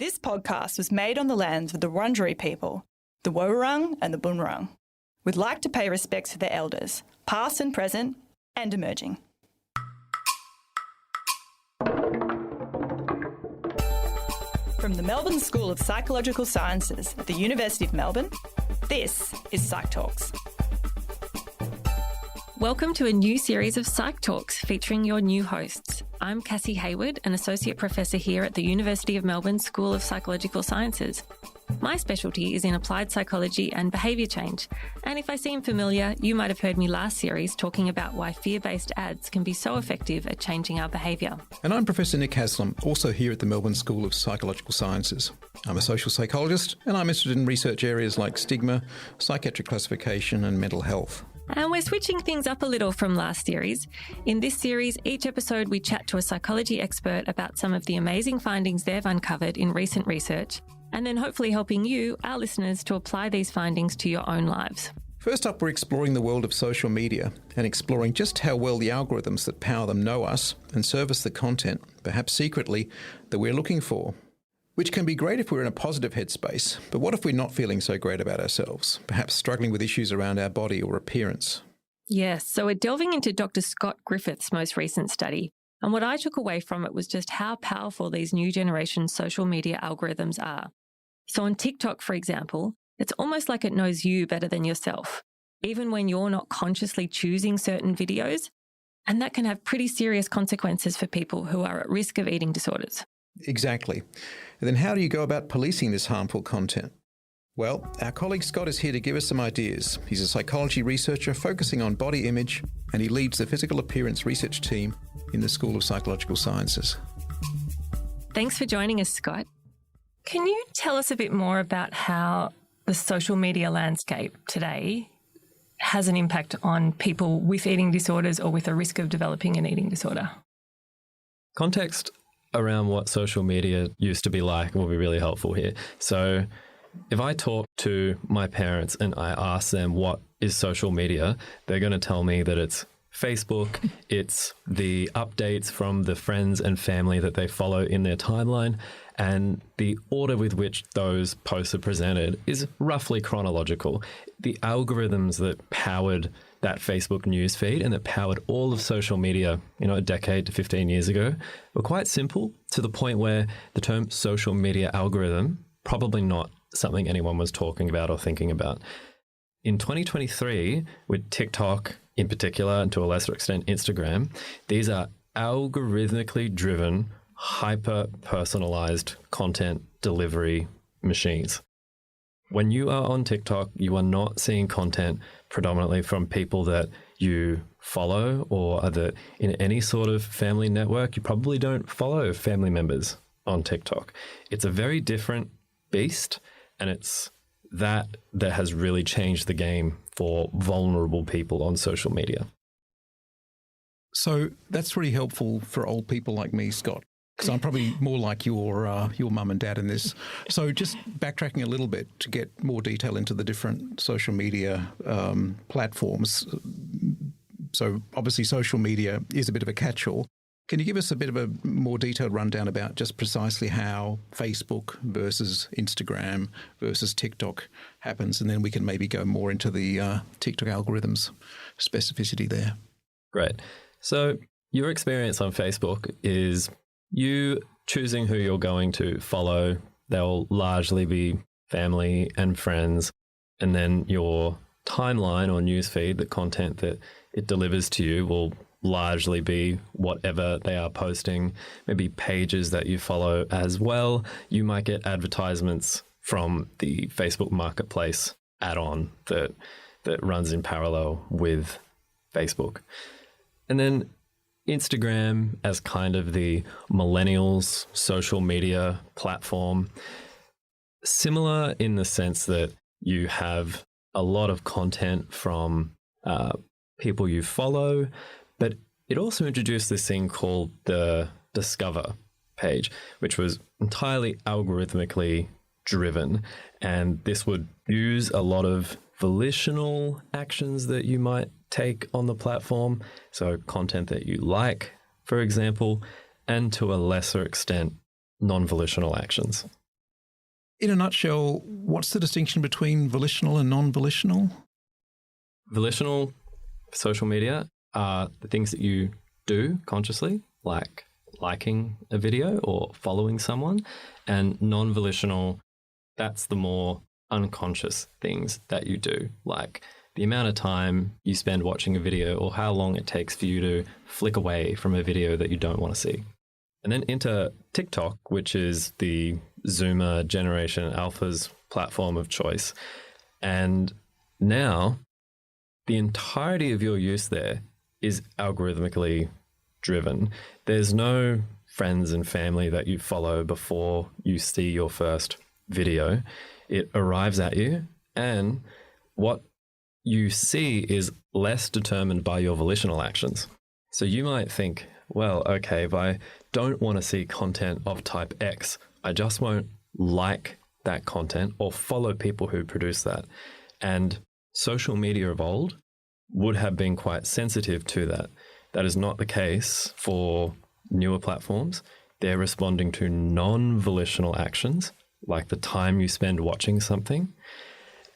This podcast was made on the lands of the Wurundjeri people, the Wurrung and the Bunurong. We'd like to pay respects to their elders, past and present, and emerging. From the Melbourne School of Psychological Sciences at the University of Melbourne, this is PsychTalks. Welcome to a new series of PsychTalks featuring your new hosts. I'm Cassie Hayward, an Associate Professor here at the University of Melbourne School of Psychological Sciences. My specialty is in applied psychology and behaviour change, and if I seem familiar, you might have heard me last series talking about why fear-based ads can be so effective at changing our behaviour. And I'm Professor Nick Haslam, also here at the Melbourne School of Psychological Sciences. I'm a social psychologist, and I'm interested in research areas like stigma, psychiatric classification and mental health. And we're switching things up a little from last series. In this series, each episode we chat to a psychology expert about some of the amazing findings they've uncovered in recent research, and then hopefully helping you, our listeners, to apply these findings to your own lives. First up, we're exploring the world of social media and exploring just how well the algorithms that power them know us and serve us the content, perhaps secretly, that we're looking for. Which can be great if we're in a positive headspace, but what if we're not feeling so great about ourselves, perhaps struggling with issues around our body or appearance? Yes, so we're delving into Dr Scott Griffiths' most recent study, and what I took away from it was just how powerful these new generation social media algorithms are. So on TikTok, for example, it's almost like it knows you better than yourself, even when you're not consciously choosing certain videos, and that can have pretty serious consequences for people who are at risk of eating disorders. Exactly. And then how do you go about policing this harmful content? Well, our colleague Scott is here to give us some ideas. He's a psychology researcher focusing on body image, and he leads the physical appearance research team in the School of Psychological Sciences. Thanks for joining us, Scott. Can you tell us a bit more about how the social media landscape today has an impact on people with eating disorders or with a risk of developing an eating disorder? Context around what social media used to be like will be really helpful here. So if I talk to my parents and I ask them what is social media, they're going to tell me that it's Facebook, it's the updates from the friends and family that they follow in their timeline, and the order with which those posts are presented is roughly chronological. The algorithms that powered that Facebook news feed and that powered all of social media, a decade to 15 years ago, were quite simple to the point where the term social media algorithm, probably not something anyone was talking about or thinking about. In 2023, with TikTok in particular, and to a lesser extent Instagram, these are algorithmically driven, hyper-personalized content delivery machines. When you are on TikTok, you are not seeing content predominantly from people that you follow or are in any sort of family network. You probably don't follow family members on TikTok. It's a very different beast, and it's that has really changed the game for vulnerable people on social media. So that's really helpful for old people like me, Scott, because I'm probably more like your mum and dad in this. So just backtracking a little bit to get more detail into the different social media platforms. So obviously social media is a bit of a catch-all. Can you give us a bit of a more detailed rundown about just precisely how Facebook versus Instagram versus TikTok happens? And then we can maybe go more into the TikTok algorithms specificity there. Great. So your experience on Facebook is you choosing who you're going to follow. They'll largely be family and friends. And then your timeline or newsfeed, the content that it delivers to you, will largely be whatever they are posting, maybe pages that you follow as well. You might get advertisements from the Facebook Marketplace add-on that runs in parallel with Facebook. And then Instagram as kind of the millennials social media platform, similar in the sense that you have a lot of content from people you follow, but it also introduced this thing called the Discover page, which was entirely algorithmically driven. And this would use a lot of volitional actions that you might take on the platform. So content that you like, for example, and to a lesser extent, non-volitional actions. in a nutshell, what's the distinction between volitional and non-volitional? Volitional social media are the things that you do consciously, like liking a video or following someone, and non-volitional, that's the more unconscious things that you do, like the amount of time you spend watching a video or how long it takes for you to flick away from a video that you don't want to see. And then enter TikTok, which is the Zoomer Generation Alpha's platform of choice. And now the entirety of your use there is algorithmically driven. There's no friends and family that you follow before you see your first video. It arrives at you, and what you see is less determined by your volitional actions. So you might think, well, okay, if I don't want to see content of type X, I just won't like that content or follow people who produce that. And social media of old would have been quite sensitive to that. That is not the case for newer platforms. They're responding to non-volitional actions, like the time you spend watching something.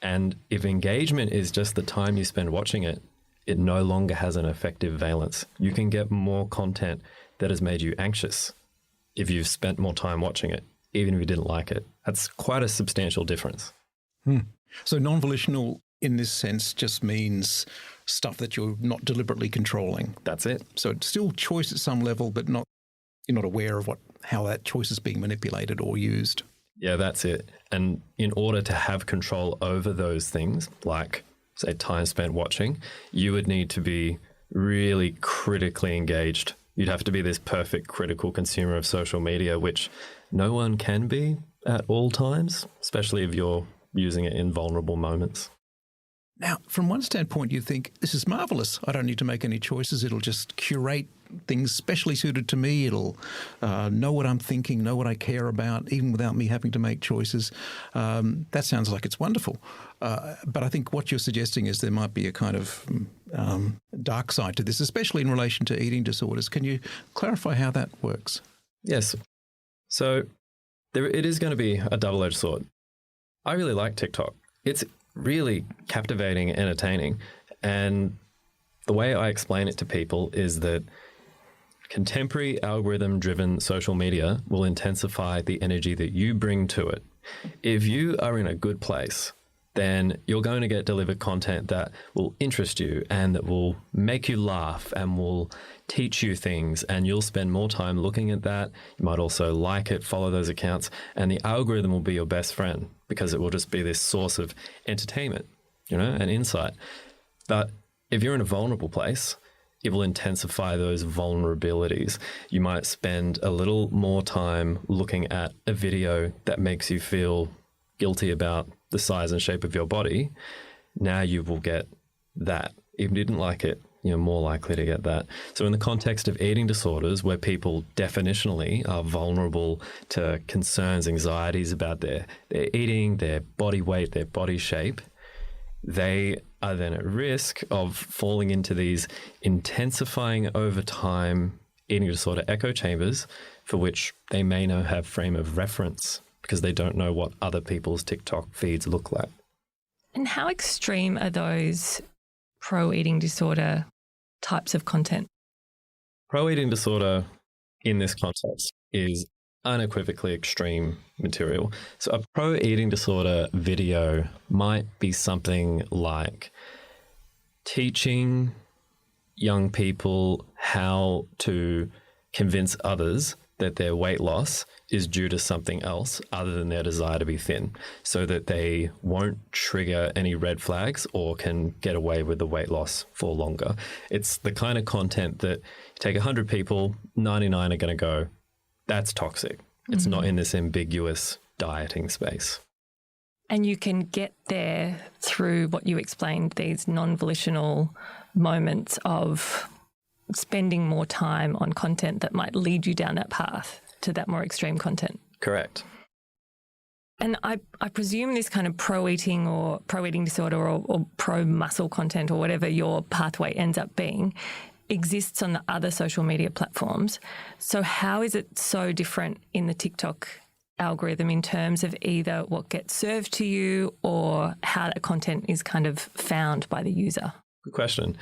And if engagement is just the time you spend watching it, it no longer has an effective valence. You can get more content that has made you anxious if you've spent more time watching it, even if you didn't like it. That's quite a substantial difference. So non-volitional in this sense just means stuff that you're not deliberately controlling. That's it. So it's still choice at some level, but you're not aware of how that choice is being manipulated or used. Yeah, that's it. And in order to have control over those things, like, say, time spent watching, you would need to be really critically engaged. You'd have to be this perfect critical consumer of social media, which no one can be at all times, especially if you're using it in vulnerable moments. Now, from one standpoint, you think, this is marvellous. I don't need to make any choices. It'll just curate things specially suited to me. It'll know what I'm thinking, know what I care about, even without me having to make choices. That sounds like it's wonderful. But I think what you're suggesting is there might be a kind of dark side to this, especially in relation to eating disorders. Can you clarify how that works? Yes. So it is going to be a double-edged sword. I really like TikTok. It's really captivating and entertaining. And the way I explain it to people is that contemporary algorithm-driven social media will intensify the energy that you bring to it. If you are in a good place, then you're going to get delivered content that will interest you and that will make you laugh and will teach you things, and you'll spend more time looking at that. You might also like it, follow those accounts, and the algorithm will be your best friend because it will just be this source of entertainment, and insight. But if you're in a vulnerable place, it will intensify those vulnerabilities. You might spend a little more time looking at a video that makes you feel guilty about the size and shape of your body. Now you will get that. If you didn't like it, you're more likely to get that. So in the context of eating disorders, where people definitionally are vulnerable to concerns, anxieties about their eating, their body weight, their body shape, they are then at risk of falling into these intensifying over time eating disorder echo chambers for which they may not have frame of reference because they don't know what other people's TikTok feeds look like. And how extreme are those pro-eating disorder types of content? Pro-eating disorder in this context is unequivocally extreme material. So a pro-eating disorder video might be something like teaching young people how to convince others that their weight loss is due to something else other than their desire to be thin, so that they won't trigger any red flags or can get away with the weight loss for longer. It's the kind of content that you take 100 people, 99 are going to go, that's toxic. It's not in this ambiguous dieting space. And you can get there through what you explained, these non-volitional moments of spending more time on content that might lead you down that path to that more extreme content. Correct. And I presume this kind of pro-eating or pro-eating disorder or pro-muscle content or whatever your pathway ends up being exists on the other social media platforms. So how is it so different in the TikTok algorithm in terms of either what gets served to you or how that content is kind of found by the user? Good question.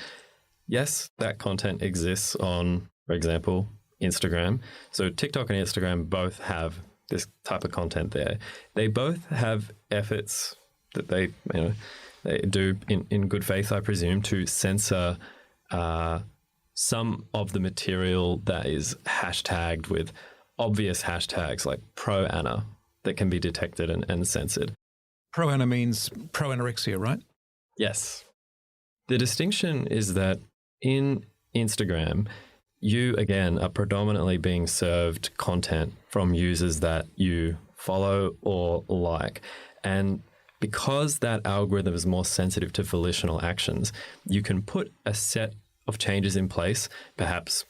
Yes, that content exists on, for example, Instagram. So TikTok and Instagram both have this type of content there. They both have efforts that they do in good faith, I presume, to censor some of the material that is hashtagged with obvious hashtags like pro-ana that can be detected and censored. Pro-ana means pro-anorexia, right? Yes. The distinction is that in Instagram, you, again, are predominantly being served content from users that you follow or like. And because that algorithm is more sensitive to volitional actions, you can put a set of changes in place, perhaps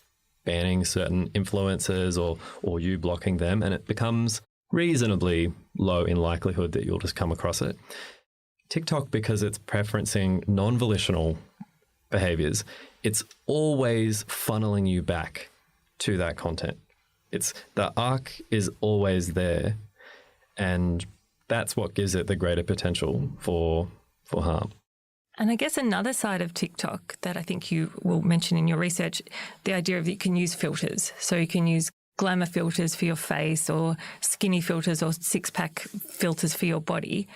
banning certain influencers or you blocking them, and it becomes reasonably low in likelihood that you'll just come across it. TikTok, because it's preferencing non-volitional behaviors, it's always funneling you back to that content. The arc is always there, and that's what gives it the greater potential for harm. And I guess another side of TikTok that I think you will mention in your research, the idea of you can use filters. So you can use glamour filters for your face or skinny filters or six-pack filters for your body.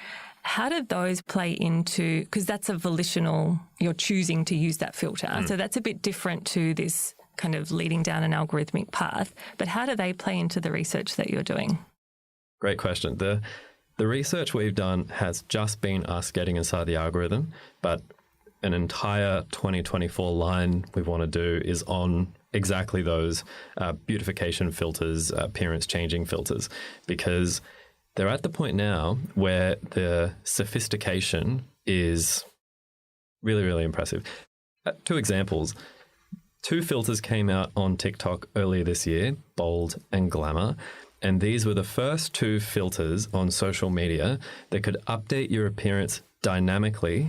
How do those play into, because that's a volitional, you're choosing to use that filter. So that's a bit different to this kind of leading down an algorithmic path. But how do they play into the research that you're doing? Great question. The research we've done has just been us getting inside the algorithm, but an entire 2024 line we want to do is on exactly those beautification filters, appearance changing filters, because they're at the point now where the sophistication is really, really impressive. 2 examples. 2 filters came out on TikTok earlier this year, Bold and Glamour. And these were the first 2 filters on social media that could update your appearance dynamically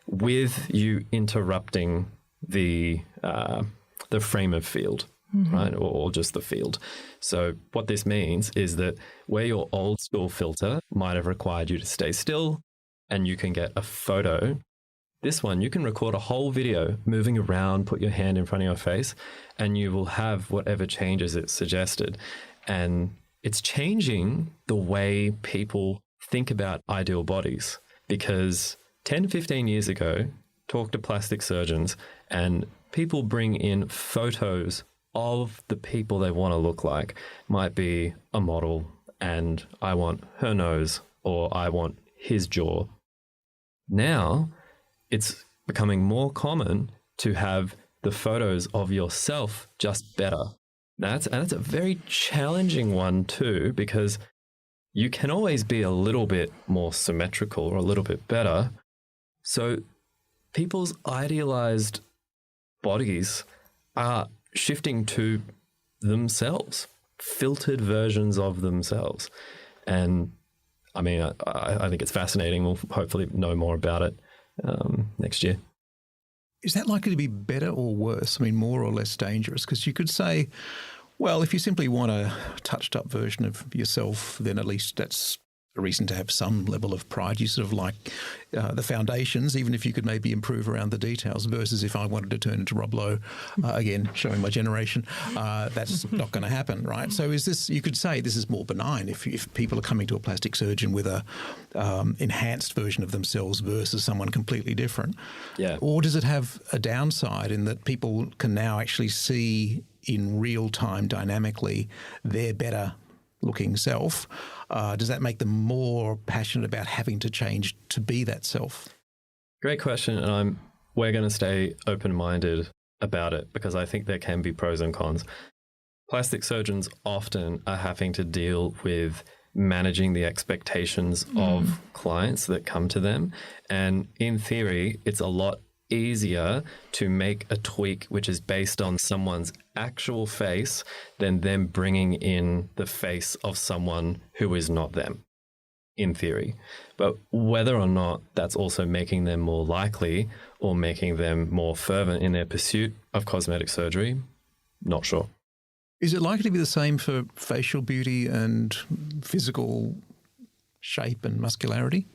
with you interrupting the frame of field, right? Or just the field. So what this means is that where your old school filter might have required you to stay still and you can get a photo, this one, you can record a whole video moving around, put your hand in front of your face, and you will have whatever changes it suggested. And it's changing the way people think about ideal bodies, because 10, 15 years ago, talk to plastic surgeons and people bring in photos of the people they want to look like. Might be a model and I want her nose or I want his jaw. Now it's becoming more common to have the photos of yourself just better. That's a very challenging one too, because you can always be a little bit more symmetrical or a little bit better. So people's idealized bodies are shifting to themselves, filtered versions of themselves. And I mean, I think it's fascinating. We'll hopefully know more about it next year. Is that likely to be better or worse? I mean, more or less dangerous? Because you could say, well, if you simply want a touched up version of yourself, then at least that's a reason to have some level of pride. You sort of like the foundations, even if you could maybe improve around the details, versus if I wanted to turn into Rob Lowe, again, showing my generation, that's not going to happen, right? So is this, you could say this is more benign if people are coming to a plastic surgeon with a enhanced version of themselves versus someone completely different. Yeah. Or does it have a downside in that people can now actually see in real time dynamically their better looking self? Does that make them more passionate about having to change to be that self? Great question. And we're going to stay open-minded about it, because I think there can be pros and cons. Plastic surgeons often are having to deal with managing the expectations of clients that come to them. And in theory, it's a lot easier to make a tweak which is based on someone's actual face than them bringing in the face of someone who is not them, in theory. But whether or not that's also making them more likely or making them more fervent in their pursuit of cosmetic surgery, not sure. Is it likely to be the same for facial beauty and physical shape and muscularity?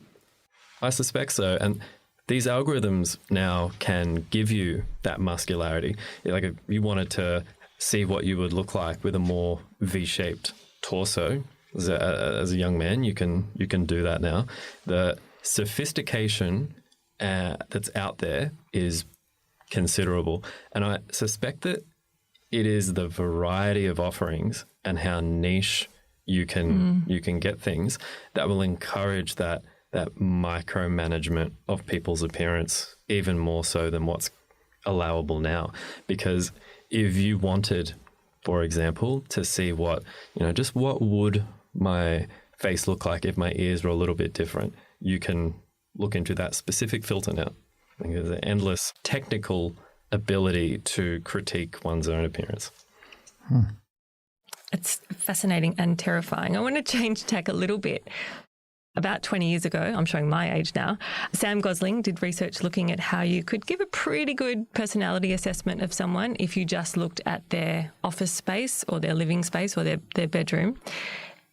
I suspect so. And these algorithms now can give you that muscularity. Like if you wanted to see what you would look like with a more V-shaped torso as a young man, you can do that now. The sophistication that's out there is considerable. And I suspect that it is the variety of offerings and how niche you can get things that will encourage that micromanagement of people's appearance even more so than what's allowable now. Because if you wanted, for example, to see what would my face look like if my ears were a little bit different, you can look into that specific filter now. I think there's an endless technical ability to critique one's own appearance. It's fascinating and terrifying. I want to change tack a little bit. About 20 years ago, I'm showing my age now, Sam Gosling did research looking at how you could give a pretty good personality assessment of someone if you just looked at their office space or their living space or their bedroom.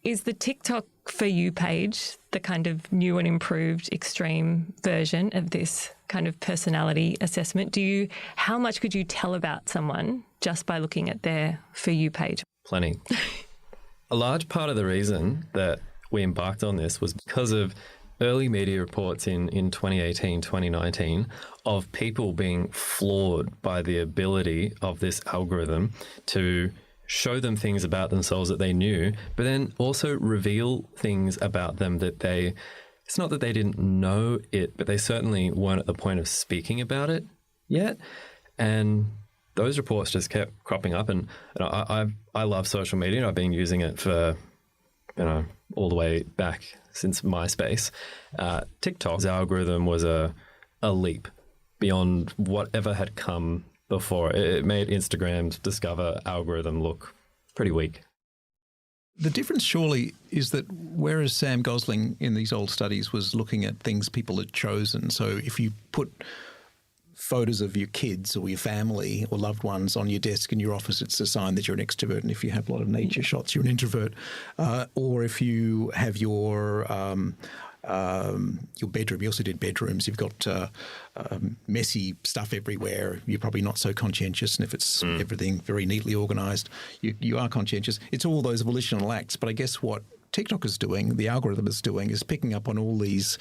Is the TikTok For You page the kind of new and improved extreme version of this kind of personality assessment? How much could you tell about someone just by looking at their For You page? Plenty. A large part of the reason that we embarked on this was because of early media reports in 2018, 2019 of people being floored by the ability of this algorithm to show them things about themselves that they knew, but then also reveal things about them that it's not that they didn't know it, but they certainly weren't at the point of speaking about it yet. And those reports just kept cropping up. And I love social media, and I've been using it for, all the way back since MySpace. TikTok's algorithm was a leap beyond whatever had come before. It made Instagram's Discover algorithm look pretty weak. The difference surely is that whereas Sam Gosling in these old studies was looking at things people had chosen, so if you put photos of your kids or your family or loved ones on your desk in your office, it's a sign that you're an extrovert. And if you have a lot of nature shots, you're an introvert. Or if you have your bedroom, you also did bedrooms, you've got messy stuff everywhere, you're probably not so conscientious. And if it's everything very neatly organised, you are conscientious. It's all those volitional acts. But I guess what TikTok is doing, the algorithm is doing, is picking up on all these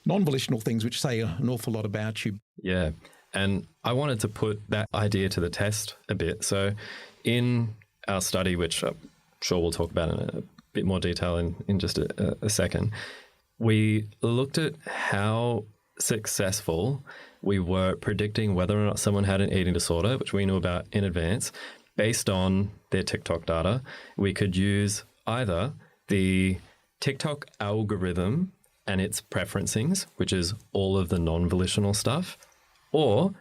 non-volitional things which say an awful lot about you. Yeah. And I wanted to put that idea to the test a bit. So in our study, which I'm sure we'll talk about in a bit more detail in just a second, we looked at how successful we were predicting whether or not someone had an eating disorder, which we knew about in advance, based on their TikTok data. We could use either the TikTok algorithm and its preferencings, which is all of the non-volitional stuff, or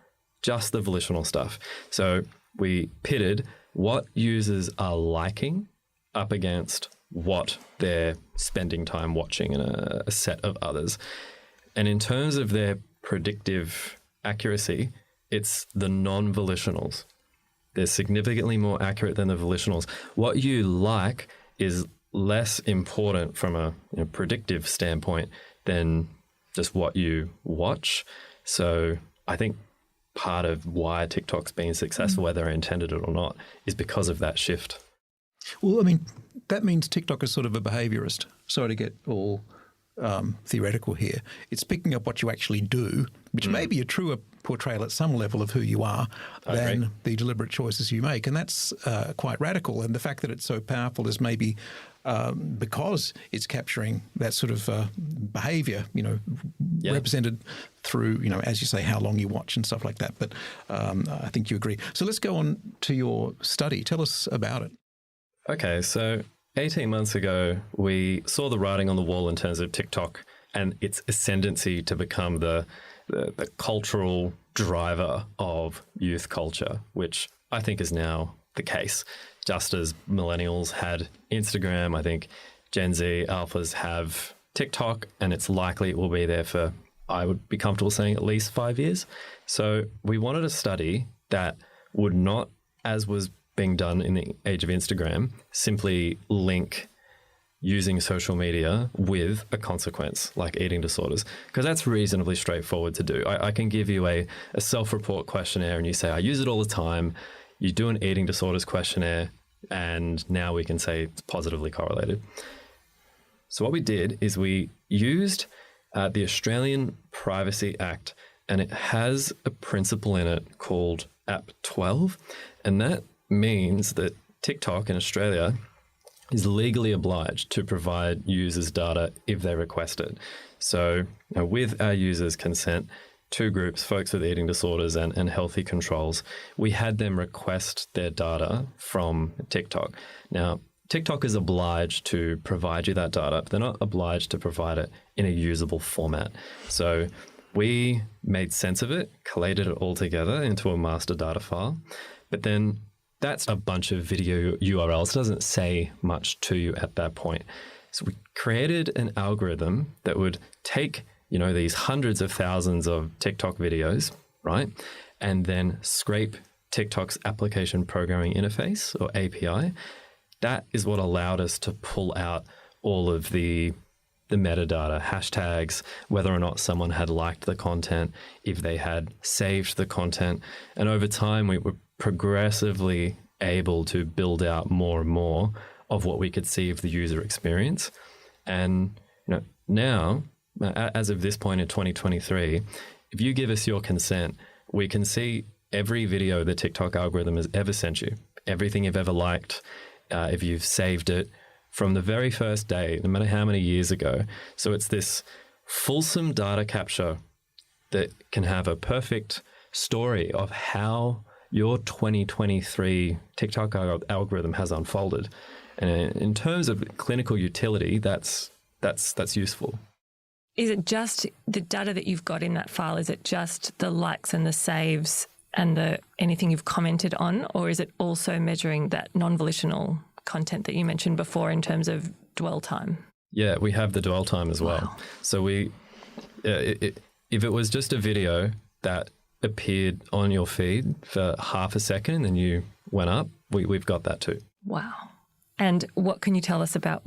just the volitional stuff. So we pitted what users are liking up against what they're spending time watching in a set of others. And in terms of their predictive accuracy, it's the non-volitionals. They're significantly more accurate than the volitionals. What you like is less important from a predictive standpoint than just what you watch. So I think part of why TikTok's been successful, whether they intended it or not, is because of that shift. Well, I mean, that means TikTok is sort of a behaviourist. Sorry to get all theoretical here. It's picking up what you actually do, which may be a truer portrayal at some level of who you are than the deliberate choices you make. And that's quite radical. And the fact that it's so powerful is maybe because it's capturing that sort of behaviour, represented through, as you say, how long you watch and stuff like that. But I think you agree. So let's go on to your study. Tell us about it. Okay, so 18 months ago, we saw the writing on the wall in terms of TikTok and its ascendancy to become the cultural driver of youth culture, which I think is now the case. Just as millennials had Instagram, I think Gen Z alphas have TikTok, and it's likely it will be there for, I would be comfortable saying, at least 5 years. So we wanted a study that would not, as was being done in the age of Instagram simply link using social media with a consequence like eating disorders, because that's reasonably straightforward to do. I can give you a self-report questionnaire and you say, I use it all the time. You do an eating disorders questionnaire and now we can say it's positively correlated. So what we did is we used the Australian Privacy Act, and it has a principle in it called App 12, and that means that TikTok in Australia is legally obliged to provide users data if they request it. So with our users' consent, two groups, folks with eating disorders and healthy controls, we had them request their data from TikTok. Now, TikTok is obliged to provide you that data, but they're not obliged to provide it in a usable format. So we made sense of it, collated it all together into a master data file, but then that's a bunch of video URLs. It doesn't say much to you at that point. So we created an algorithm that would take, these hundreds of thousands of TikTok videos, right? And then scrape TikTok's application programming interface or API. That is what allowed us to pull out all of the metadata, hashtags, whether or not someone had liked the content, if they had saved the content. And over time, we were progressively able to build out more and more of what we could see of the user experience. And now, as of this point in 2023, if you give us your consent, we can see every video the TikTok algorithm has ever sent you, everything you've ever liked, if you've saved it from the very first day, no matter how many years ago. So it's this fulsome data capture that can have a perfect story of how your 2023 TikTok algorithm has unfolded. And in terms of clinical utility, that's useful. Is it just the data that you've got in that file? Is it just the likes and the saves and anything you've commented on, or is it also measuring that non-volitional content that you mentioned before in terms of dwell time? Yeah, we have the dwell time as well. Wow. So if it was just a video that appeared on your feed for half a second and then you went up, we've got that too. Wow. And what can you tell us about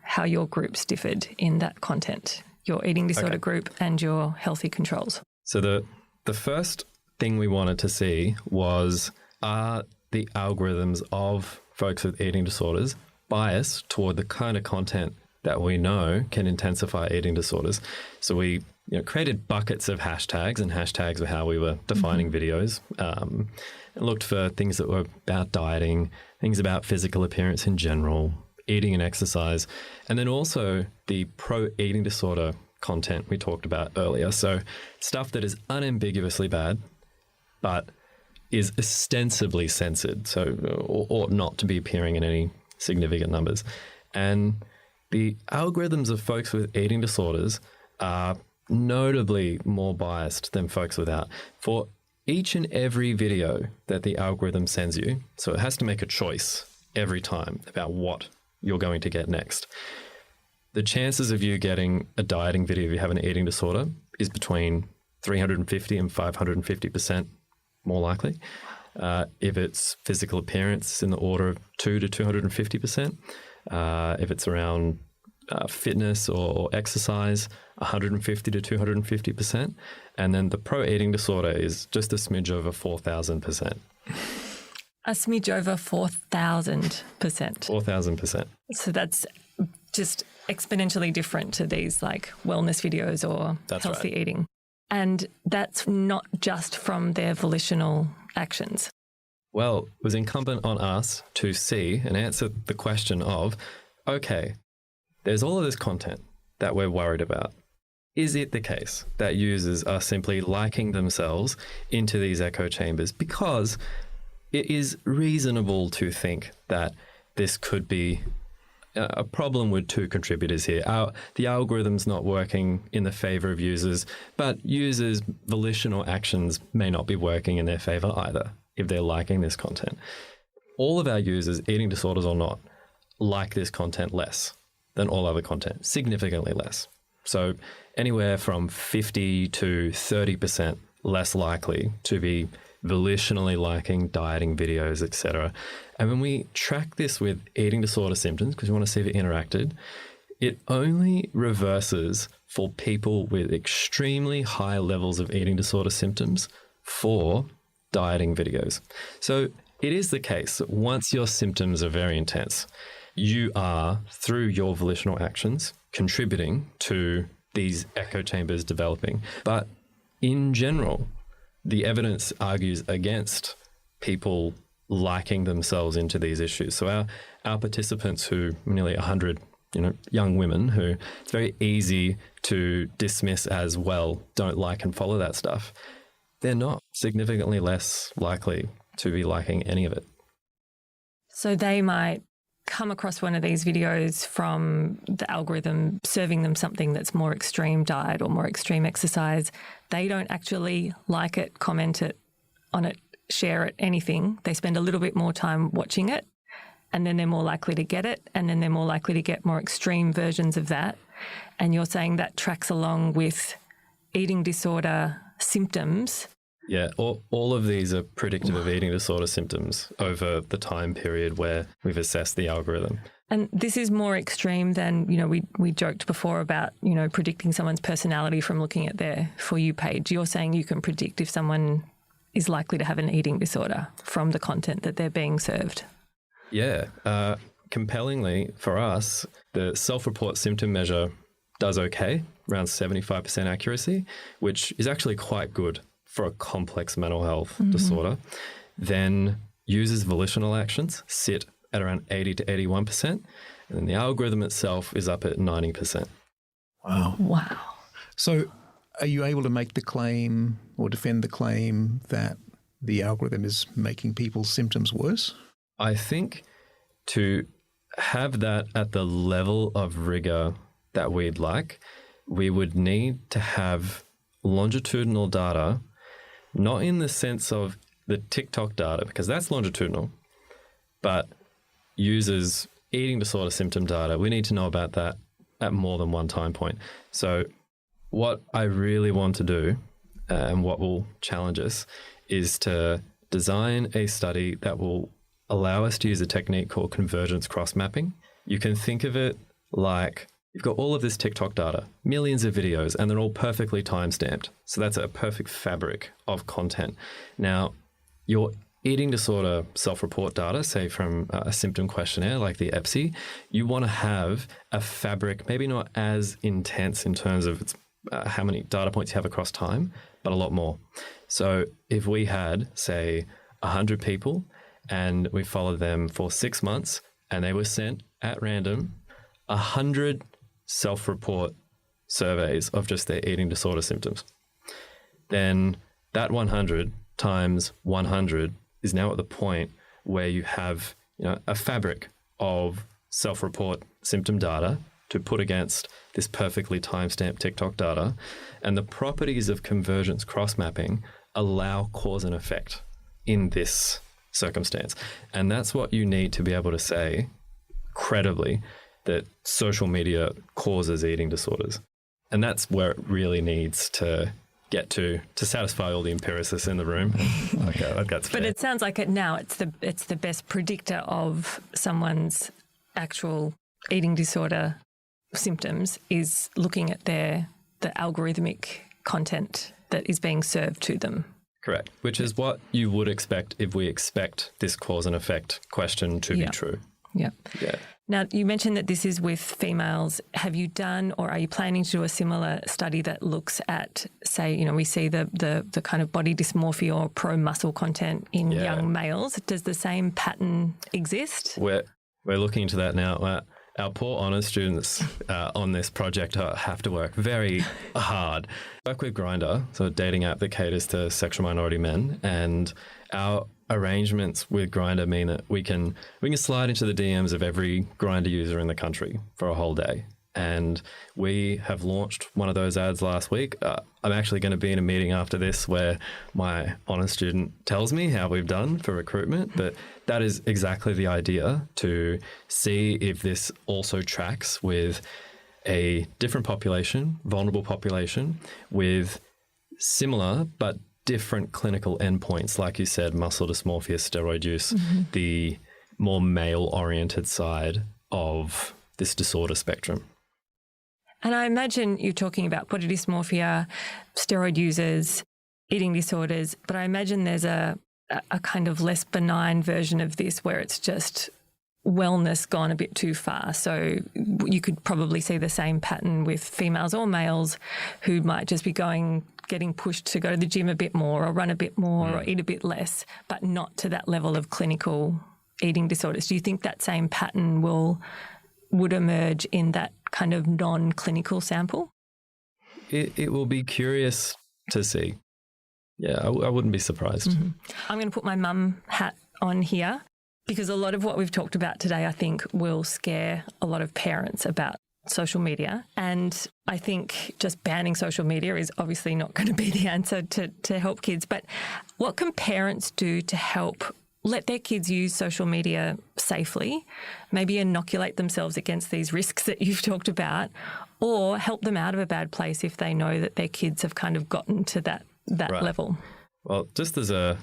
how your groups differed in that content, your eating disorder group and your healthy controls? So the first thing we wanted to see was, are the algorithms of folks with eating disorders biased toward the kind of content that we know can intensify eating disorders? So we created buckets of hashtags, and hashtags were how we were defining videos, and looked for things that were about dieting, things about physical appearance in general, eating and exercise, and then also the pro-eating disorder content we talked about earlier. So stuff that is unambiguously bad, but is ostensibly censored, so ought not to be appearing in any significant numbers. And the algorithms of folks with eating disorders are notably more biased than folks without. For each and every video that the algorithm sends you, so it has to make a choice every time about what you're going to get next. The chances of you getting a dieting video if you have an eating disorder is between 350 and 550% more likely. If it's physical appearance, in the order of 2 to 250%. If it's around fitness or exercise, 150 to 250%. And then the pro-eating disorder is just a smidge over 4,000%. A smidge over 4,000%. 4,000%. So that's just exponentially different to these like wellness videos or healthy eating. And that's not just from their volitional actions. Well, it was incumbent on us to see and answer the question of, okay, there's all of this content that we're worried about. Is it the case that users are simply liking themselves into these echo chambers? Because it is reasonable to think that this could be a problem with two contributors here. The algorithm's not working in the favor of users, but users' volitional actions may not be working in their favor either if they're liking this content. All of our users, eating disorders or not, like this content less than all other content, significantly less. So anywhere from 50 to 30% less likely to be volitionally liking dieting videos, etc. And when we track this with eating disorder symptoms, because we want to see if it interacted, it only reverses for people with extremely high levels of eating disorder symptoms for dieting videos. So it is the case that once your symptoms are very intense, you are, through your volitional actions, contributing to these echo chambers developing. But in general, the evidence argues against people liking themselves into these issues. So our participants, who nearly 100 young women who it's very easy to dismiss as, well, don't like and follow that stuff, they're not significantly less likely to be liking any of it. So they might come across one of these videos from the algorithm serving them something that's more extreme diet or more extreme exercise. They don't actually like it, comment it on it, share it, anything. They spend a little bit more time watching it, and then they're more likely to get it, and then they're more likely to get more extreme versions of that. And you're saying that tracks along with eating disorder symptoms. Yeah, all of these are predictive of eating disorder symptoms over the time period where we've assessed the algorithm. And this is more extreme than, we joked before about, predicting someone's personality from looking at their For You page. You're saying you can predict if someone is likely to have an eating disorder from the content that they're being served. Yeah. Compellingly for us, the self-report symptom measure does okay, around 75% accuracy, which is actually quite good for a complex mental health disorder. Then users' volitional actions sit at around 80 to 81%, and then the algorithm itself is up at 90%. Wow. So are you able to make the claim or defend the claim that the algorithm is making people's symptoms worse? I think to have that at the level of rigor that we'd like, we would need to have longitudinal data, not in the sense of the TikTok data, because that's longitudinal, but users' eating disorder symptom data. We need to know about that at more than one time point. So what I really want to do, and what will challenge us, is to design a study that will allow us to use a technique called convergence cross-mapping. You can think of it like you've got all of this TikTok data, millions of videos, and they're all perfectly time-stamped. So that's a perfect fabric of content. Now, your eating disorder self-report data, say from a symptom questionnaire like the EPSI, you want to have a fabric, maybe not as intense in terms of how many data points you have across time, but a lot more. So if we had, say, 100 people and we followed them for 6 months and they were sent at random 100 self-report surveys of just their eating disorder symptoms, then that 100 times 100 is now at the point where you have a fabric of self-report symptom data to put against this perfectly time-stamped TikTok data. And the properties of convergence cross-mapping allow cause and effect in this circumstance. And that's what you need to be able to say credibly that social media causes eating disorders. And that's where it really needs to get to satisfy all the empiricists in the room. Okay, that's fair. But it sounds like it's the best predictor of someone's actual eating disorder symptoms is looking at the algorithmic content that is being served to them. Correct, which is what you would expect if we expect this cause and effect question to be true. Yeah. Yeah. Now, you mentioned that this is with females. Have you done or are you planning to do a similar study that looks at, say, we see the kind of body dysmorphia or pro-muscle content in young males? Does the same pattern exist? We're looking into that now. Our poor honours students on this project have to work very hard. I work with Grindr, so a dating app that caters to sexual minority men, and our arrangements with Grindr mean that we can slide into the DMs of every Grindr user in the country for a whole day. And we have launched one of those ads last week. I'm actually going to be in a meeting after this where my honours student tells me how we've done for recruitment, but that is exactly the idea, to see if this also tracks with a different population, vulnerable population, with similar but different clinical endpoints, like you said, muscle dysmorphia, steroid use, the more male-oriented side of this disorder spectrum. And I imagine you're talking about body dysmorphia, steroid users, eating disorders, but I imagine there's a kind of less benign version of this where it's just wellness gone a bit too far. So you could probably see the same pattern with females or males who might just be getting pushed to go to the gym a bit more or run a bit more or eat a bit less, but not to that level of clinical eating disorders. Do you think that same pattern would emerge in that kind of non-clinical sample? It will be curious to see. Yeah, I wouldn't be surprised. I'm going to put my mum hat on here because a lot of what we've talked about today, I think, will scare a lot of parents about social media. And I think just banning social media is obviously not going to be the answer to help kids. But what can parents do to help let their kids use social media safely, maybe inoculate themselves against these risks that you've talked about, or help them out of a bad place if they know that their kids have kind of gotten to that right. level? Well, just as a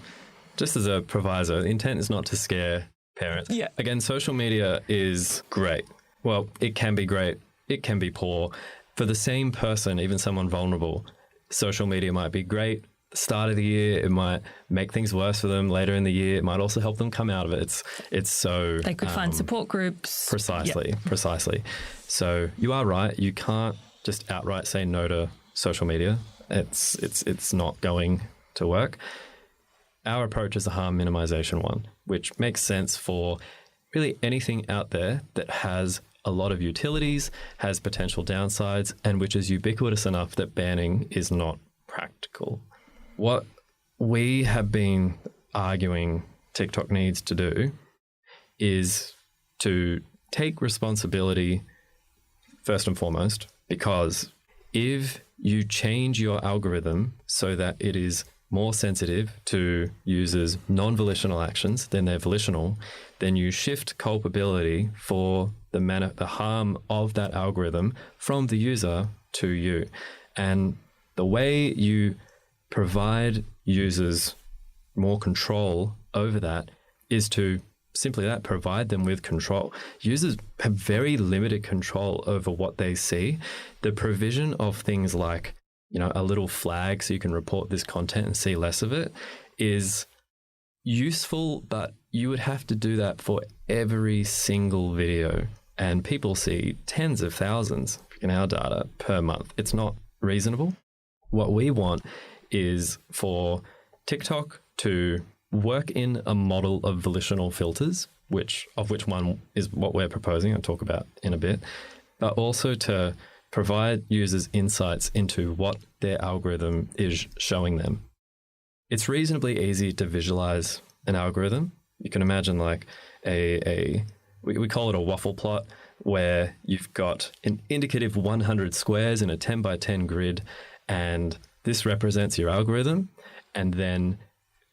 proviso, the intent is not to scare parents. Yeah. Again, social media is great. Well, it can be great. It can be poor. For the same person, even someone vulnerable, social media might be great. The start of the year, it might make things worse for them. Later in the year, it might also help them come out of it. It's so... They could find support groups. Precisely. So you are right. You can't just outright say no to social media. It's not going to work. Our approach is a harm minimization one, which makes sense for really anything out there that has a lot of utilities, has potential downsides, and which is ubiquitous enough that banning is not practical. What we have been arguing TikTok needs to do is to take responsibility first and foremost, because if you change your algorithm so that it is more sensitive to users' non-volitional actions than their volitional, then you shift culpability for the harm of that algorithm from the user to you. And the way you provide users more control over that is to simply provide them with control. Users have very limited control over what they see. The provision of things like, a little flag so you can report this content and see less of it is useful, but you would have to do that for every single video. And people see tens of thousands in our data per month. It's not reasonable. What we want is for TikTok to work in a model of volitional filters, which one is what we're proposing, I'll talk about in a bit, but also to provide users insights into what their algorithm is showing them. It's reasonably easy to visualize an algorithm. You can imagine like we call it a waffle plot, where you've got an indicative 100 squares in a 10 by 10 grid, and this represents your algorithm. And then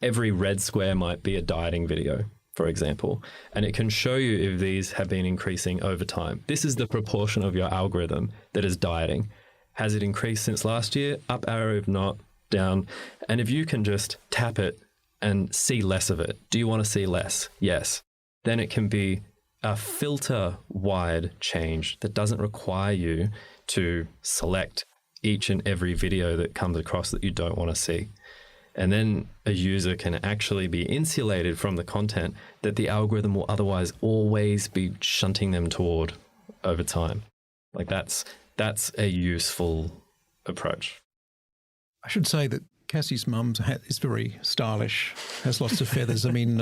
every red square might be a dieting video, for example, and it can show you if these have been increasing over time. This is the proportion of your algorithm that is dieting. Has it increased since last year? Up arrow, if not, down. And if you can just tap it and see less of it, do you want to see less? Yes. Then it can be a filter-wide change that doesn't require you to select each and every video that comes across that you don't want to see. And then a user can actually be insulated from the content that the algorithm will otherwise always be shunting them toward over time. Like that's a useful approach. I should say that Cassie's mum's hat is very stylish, has lots of feathers. I mean,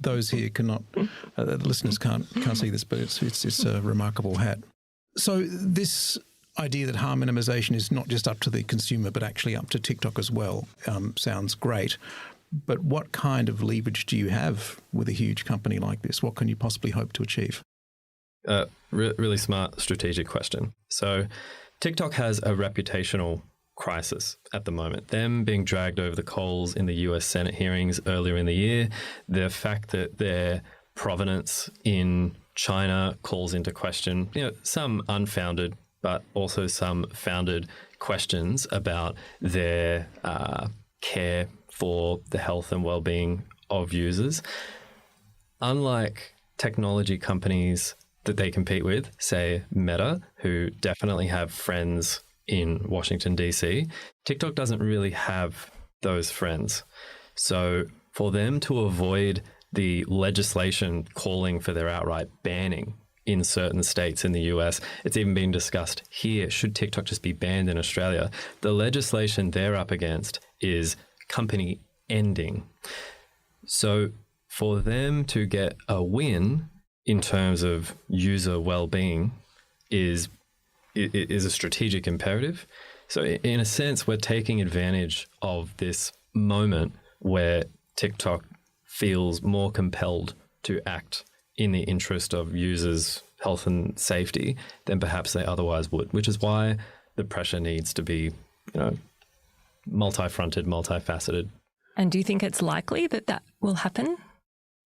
those here cannot, the listeners can't see this, but it's a remarkable hat. So this idea that harm minimization is not just up to the consumer, but actually up to TikTok as well, sounds great. But what kind of leverage do you have with a huge company like this? What can you possibly hope to achieve? Really smart strategic question. So TikTok has a reputational crisis at the moment. Them being dragged over the coals in the US Senate hearings earlier in the year, the fact that their provenance in China calls into question, some unfounded, but also some founded questions about their care for the health and well-being of users. Unlike technology companies that they compete with, say Meta, who definitely have friends in Washington, DC, TikTok doesn't really have those friends. So for them to avoid the legislation calling for their outright banning in certain states in the US, it's even been discussed here, should TikTok just be banned in Australia? The legislation they're up against is company ending. So for them to get a win in terms of user well-being is a strategic imperative. So in a sense, we're taking advantage of this moment where TikTok feels more compelled to act in the interest of users' health and safety than perhaps they otherwise would, which is why the pressure needs to be, multi-fronted, multifaceted. And do you think it's likely that that will happen?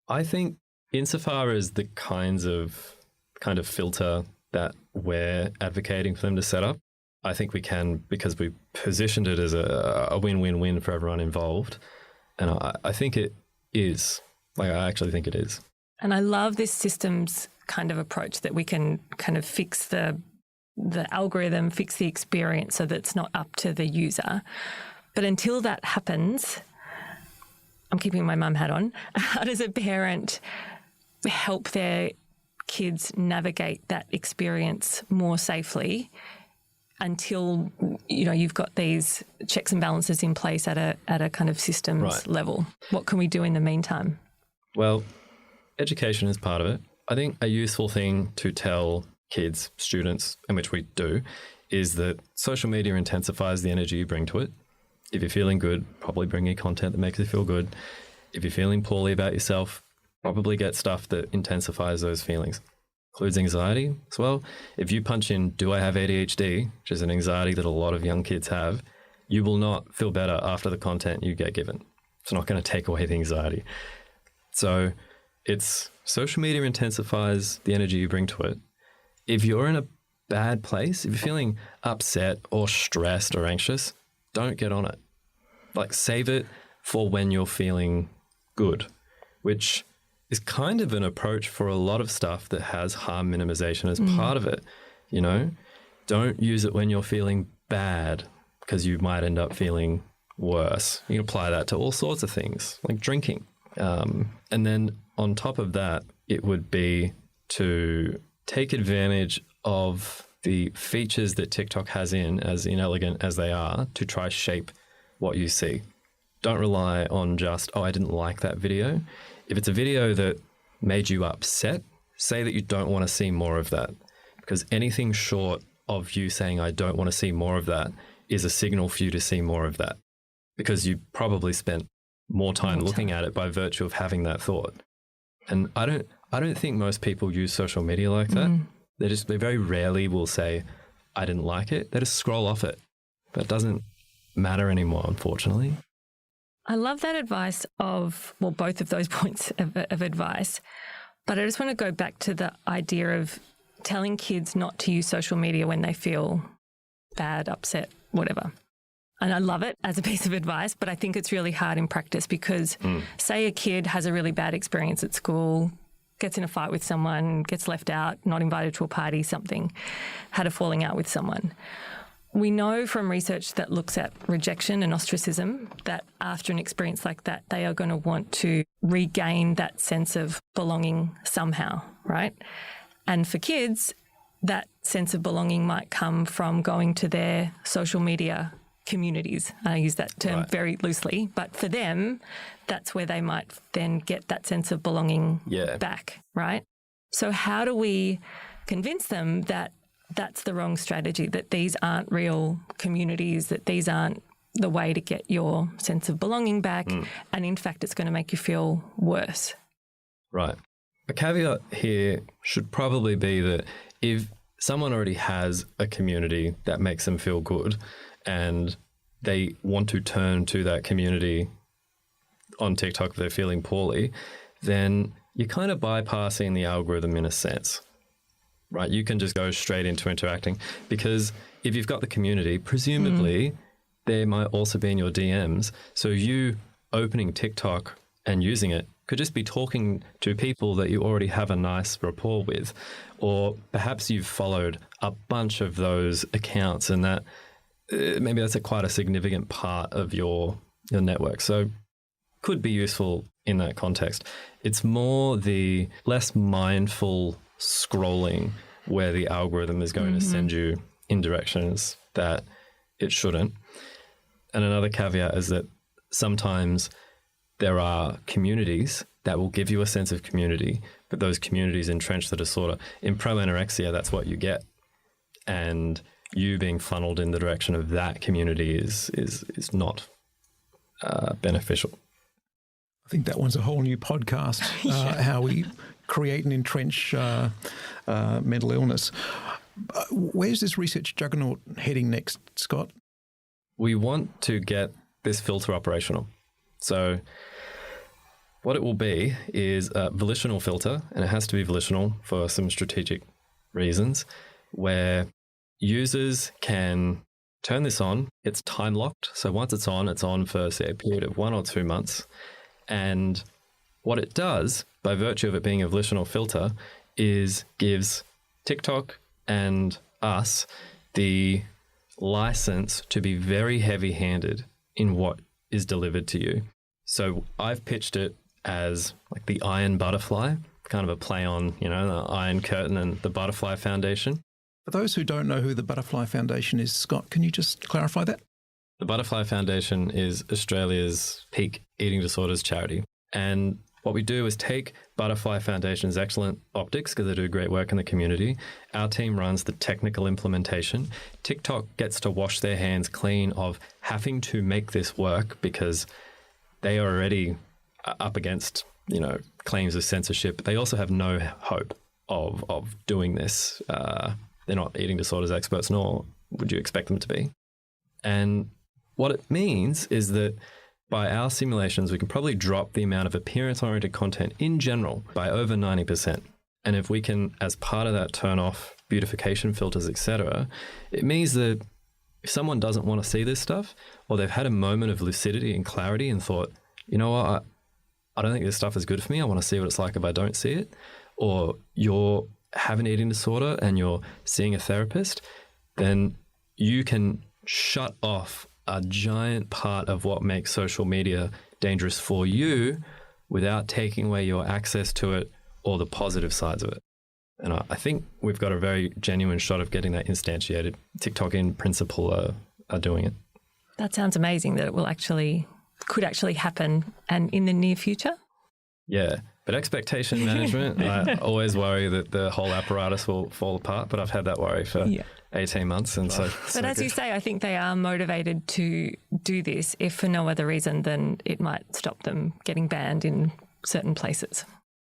I think insofar as the kind of filter that we're advocating for them to set up, I think we can, because we positioned it as a win-win-win for everyone involved. And I think it is. I actually think it is. And I love this systems kind of approach that we can kind of fix the algorithm, fix the experience so that it's not up to the user. But until that happens, I'm keeping my mum hat on, how does a parent help their kids navigate that experience more safely until, you've got these checks and balances in place at a kind of systems level? What can we do in the meantime? Well, education is part of it. I think a useful thing to tell kids, students, and which we do, is that social media intensifies the energy you bring to it. If you're feeling good, probably bring you content that makes you feel good. If you're feeling poorly about yourself, probably get stuff that intensifies those feelings. Includes anxiety as well. If you punch in, do I have ADHD, which is an anxiety that a lot of young kids have, you will not feel better after the content you get given. It's not going to take away the anxiety. So it's social media intensifies the energy you bring to it. If you're in a bad place, if you're feeling upset or stressed or anxious, don't get on it. Save it for when you're feeling good, which is kind of an approach for a lot of stuff that has harm minimization as part of it. Don't use it when you're feeling bad, because you might end up feeling worse. You can apply that to all sorts of things, like drinking. And then on top of that, it would be to take advantage of the features that TikTok has as inelegant as they are, to try shape what you see. Don't rely on just, I didn't like that video. If it's a video that made you upset, say that you don't want to see more of that, because anything short of you saying, I don't want to see more of that, is a signal for you to see more of that, because you probably spent more time looking at it by virtue of having that thought. And I don't think most people use social media like that. They very rarely will say, I didn't like it. They just scroll off it. That doesn't matter anymore, unfortunately. I love that advice both of those points of advice. But I just want to go back to the idea of telling kids not to use social media when they feel bad, upset, whatever. And I love it as a piece of advice, but I think it's really hard in practice because say a kid has a really bad experience at school, gets in a fight with someone, gets left out, not invited to a party, something, had a falling out with someone. We know from research that looks at rejection and ostracism that after an experience like that, they are going to want to regain that sense of belonging somehow, right? And for kids, that sense of belonging might come from going to their social media communities. I use that term very loosely, but for them, that's where they might then get that sense of belonging back, right? So how do we convince them that that's the wrong strategy, that these aren't real communities, that these aren't the way to get your sense of belonging back, and in fact, it's going to make you feel worse? Right. A caveat here should probably be that if someone already has a community that makes them feel good and they want to turn to that community on TikTok if they're feeling poorly, then you're kind of bypassing the algorithm in a sense, right? You can just go straight into interacting, because if you've got the community, presumably they might also be in your DMs. So you opening TikTok and using it could just be talking to people that you already have a nice rapport with, or perhaps you've followed a bunch of those accounts, and that maybe that's quite a significant part of your network. So could be useful in that context. It's more the less mindful scrolling where the algorithm is going to send you in directions that it shouldn't. And another caveat is that sometimes there are communities that will give you a sense of community, but those communities entrench the disorder. In pro-anorexia, that's what you get. And you being funneled in the direction of that community is not beneficial. I think that one's a whole new podcast, how we create and entrench mental illness. Where's this research juggernaut heading next, Scott? We want to get this filter operational. So what it will be is a volitional filter, and it has to be volitional for some strategic reasons, where users can turn this on. It's time locked. So once it's on for, say, a period of 1 or 2 months. And what it does, by virtue of it being a volitional filter, is gives TikTok and us the license to be very heavy-handed in what is delivered to you. So I've pitched it as like the iron butterfly, kind of a play on, the Iron Curtain and the Butterfly Foundation. For those who don't know who the Butterfly Foundation is, Scott, can you just clarify that? The Butterfly Foundation is Australia's peak eating disorders charity. And what we do is take Butterfly Foundation's excellent optics, because they do great work in the community. Our team runs the technical implementation. TikTok gets to wash their hands clean of having to make this work, because they are already up against, claims of censorship. They also have no hope of doing this. They're not eating disorders experts, nor would you expect them to be. And what it means is that by our simulations, we can probably drop the amount of appearance-oriented content in general by over 90%. And if we can, as part of that, turn off beautification filters, etc., it means that if someone doesn't want to see this stuff, or they've had a moment of lucidity and clarity and thought, you know what, I don't think this stuff is good for me, I want to see what it's like if I don't see it, or you're have an eating disorder and you're seeing a therapist, then you can shut off a giant part of what makes social media dangerous for you without taking away your access to it or the positive sides of it. And I think we've got a very genuine shot of getting that instantiated. TikTok in principle are doing it. That sounds amazing that it could actually happen and in the near future. Yeah. But expectation management, I always worry that the whole apparatus will fall apart, but I've had that worry for 18 months. And but as you say, I think they are motivated to do this, if for no other reason than it might stop them getting banned in certain places.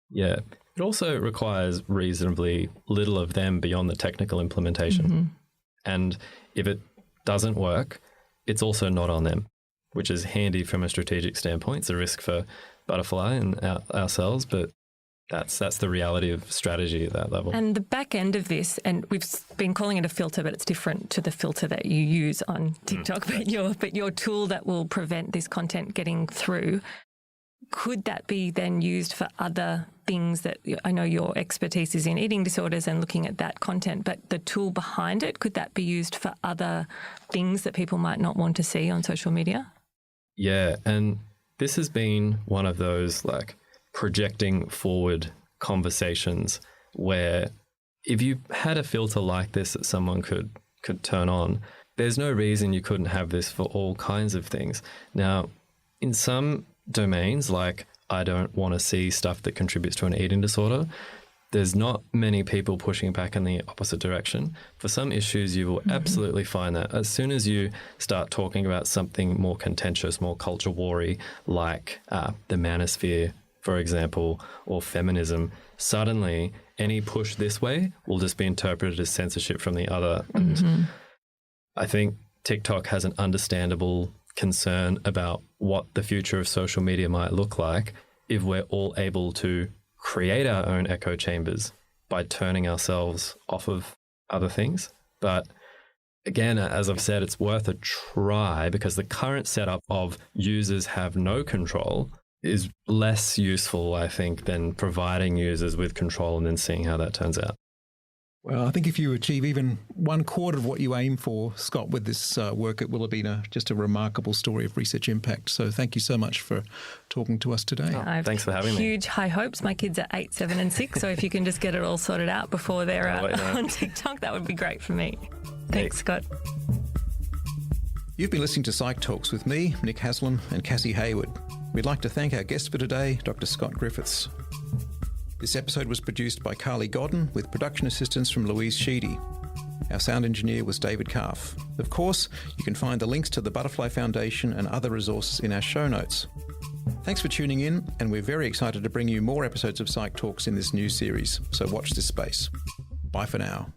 Yeah. It also requires reasonably little of them beyond the technical implementation. Mm-hmm. And if it doesn't work, it's also not on them, which is handy from a strategic standpoint. It's a risk for Butterfly and ourselves, but that's the reality of strategy at that level. And the back end of this, and we've been calling it a filter, but it's different to the filter that you use on TikTok, but your tool that will prevent this content getting through, could that be then used for other things that, I know your expertise is in eating disorders and looking at that content, but the tool behind it, could that be used for other things that people might not want to see on social media? Yeah, and this has been one of those projecting forward conversations where if you had a filter like this that someone could turn on, there's no reason you couldn't have this for all kinds of things. Now, in some domains, like I don't want to see stuff that contributes to an eating disorder, there's not many people pushing back in the opposite direction. For some issues, you will absolutely find that as soon as you start talking about something more contentious, more culture war-y, like the manosphere, for example, or feminism, suddenly any push this way will just be interpreted as censorship from the other. And I think TikTok has an understandable concern about what the future of social media might look like if we're all able to create our own echo chambers by turning ourselves off of other things. But again, as I've said, it's worth a try because the current setup of users have no control is less useful, I think, than providing users with control and then seeing how that turns out. Well, I think if you achieve even 1/4 of what you aim for, Scott, with this work, it will have been just a remarkable story of research impact. So thank you so much for talking to us today. Thanks for having me. Huge high hopes. My kids are 8, 7 and 6. So if you can just get it all sorted out before they're on TikTok, that would be great for me. Thanks, Scott. You've been listening to Psych Talks with me, Nick Haslam, and Cassie Hayward. We'd like to thank our guest for today, Dr Scott Griffiths. This episode was produced by Carly Godden with production assistance from Louise Sheedy. Our sound engineer was David Calf. Of course, you can find the links to the Butterfly Foundation and other resources in our show notes. Thanks for tuning in, and we're very excited to bring you more episodes of Psych Talks in this new series, so watch this space. Bye for now.